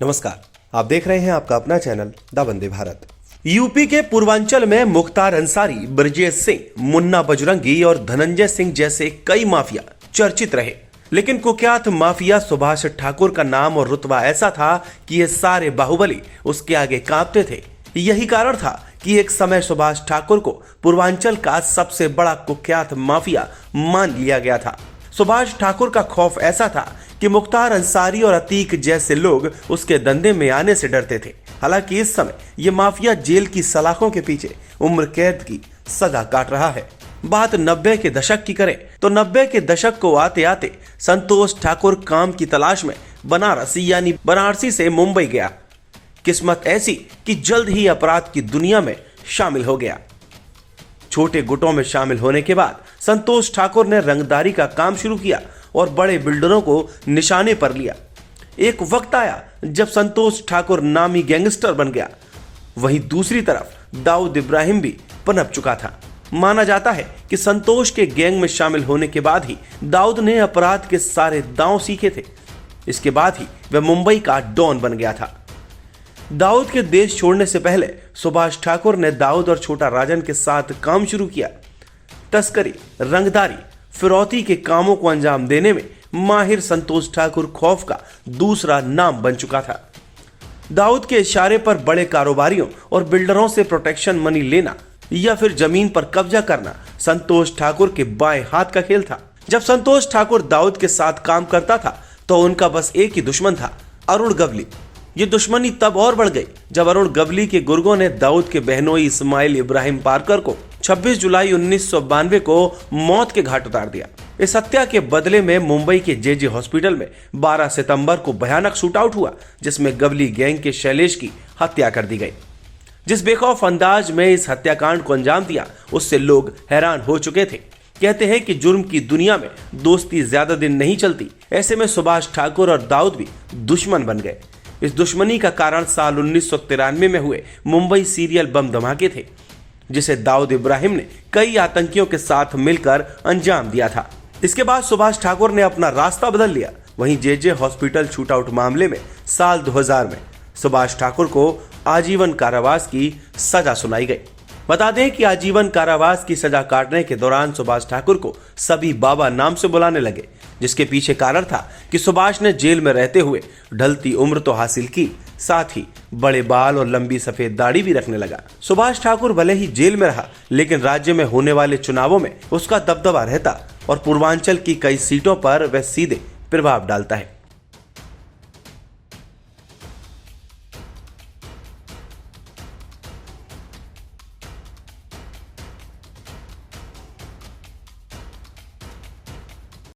नमस्कार, आप देख रहे हैं आपका अपना channel the Vande Bharat. UP के पूर्वांचल में मुख्तार अंसारी, ब्रजेश सिंह, मुन्ना बजरंगी और धनंजय सिंह जैसे कई माफिया चर्चित रहे, लेकिन कुख्यात माफिया सुभाष ठाकुर का नाम और रुतबा ऐसा था कि ये सारे बाहुबली उसके आगे कांपते थे। यही कारण था कि एक समय सुभाष ठाकुर को पूर्वांचल का सबसे बड़ा कुख्यात माफिया मान लिया गया था। सुभाष ठाकुर का खौफ ऐसा था कि मुख्तार अंसारी और अतीक जैसे लोग उसके धंधे में आने से डरते थे। हालांकि इस समय ये माफिया जेल की सलाखों के पीछे उम्र कैद की सजा काट रहा है। बात 90 के दशक की करें तो 90 के दशक को आते आते संतोष ठाकुर काम की तलाश में बनारस यानी बनारसी से मुंबई गया। किस्मत ऐसी कि जल्द ही अपराध की दुनिया में शामिल हो गया। छोटे गुटों में शामिल होने के बाद संतोष ठाकुर ने रंगदारी का काम शुरू किया और बड़े बिल्डरों को निशाने पर लिया। एक वक्त आया जब संतोष ठाकुर नामी गैंगस्टर बन गया। वहीं दूसरी तरफ दाऊद इब्राहिम भी पनप चुका था। माना जाता है कि संतोष के गैंग में शामिल होने के बाद ही दाऊद ने अपराध के सारे दांव सीखे थे। इसके बाद ही वह मुंबई का डॉन बन गया था। दाऊद के देश छोड़ने से पहले सुभाष ठाकुर ने दाऊद और छोटा राजन के साथ काम शुरू किया। तस्करी, रंगदारी, फिरौती के कामों को अंजाम देने में माहिर संतोष ठाकुर खौफ का दूसरा नाम बन चुका था। दाऊद के इशारे पर बड़े कारोबारियों और बिल्डरों से प्रोटेक्शन मनी लेना या फिर जमीन पर कब्जा करना संतोष ठाकुर के बाएं हाथ का खेल था। जब संतोष ठाकुर दाऊद के साथ काम करता था तो उनका बस एक ही दुश्मन था, अरुण गवली। ये दुश्मनी तब और बढ़ गई जब अरुण गवली के गुर्गों ने दाऊद के बहनोई इस्माइल इब्राहिम पारकर को 26 जुलाई 1992 को मौत के घाट उतार दिया। इस हत्या के बदले में मुंबई के जेजे हॉस्पिटल में 12 सितंबर को भयानक शूटआउट हुआ, जिसमें गवली गैंग के शैलेश की हत्या कर दी गई। जिस बेखौफ अंदाज में इस हत्याकांड को अंजाम दिया, उससे लोग हैरान हो चुके थे। कहते हैं कि जुर्म की दुनिया में दोस्ती ज्यादा दिन नहीं चलती। ऐसे में सुभाष ठाकुर और दाऊद भी दुश्मन बन गए। इस दुश्मनी का कारण साल 1993 में हुए मुंबई सीरियल बम धमाके थे, जिसे दाऊद इब्राहिम ने कई आतंकियों के साथ मिलकर अंजाम दिया था। इसके बाद सुभाष ठाकुर ने अपना रास्ता बदल लिया। वहीं जेजे हॉस्पिटल शूटआउट मामले में साल 2000 में सुभाष ठाकुर को आजीवन कारावास की सजा सुनाई गई। बता दें कि आजीवन कारावास की सजा काटने के दौरान सुभाष ठाकुर को सभी बाबा नाम से बुलाने लगे, जिसके पीछे कारण था कि सुभाष ने जेल में रहते हुए ढलती उम्र तो हासिल की, साथ ही बड़े बाल और लंबी सफेद दाढ़ी भी रखने लगा। सुभाष ठाकुर भले ही जेल में रहा, लेकिन राज्य में होने वाले चुनावों में उसका दबदबा रहता और पूर्वांचल की कई सीटों पर वह सीधे प्रभाव डालता है।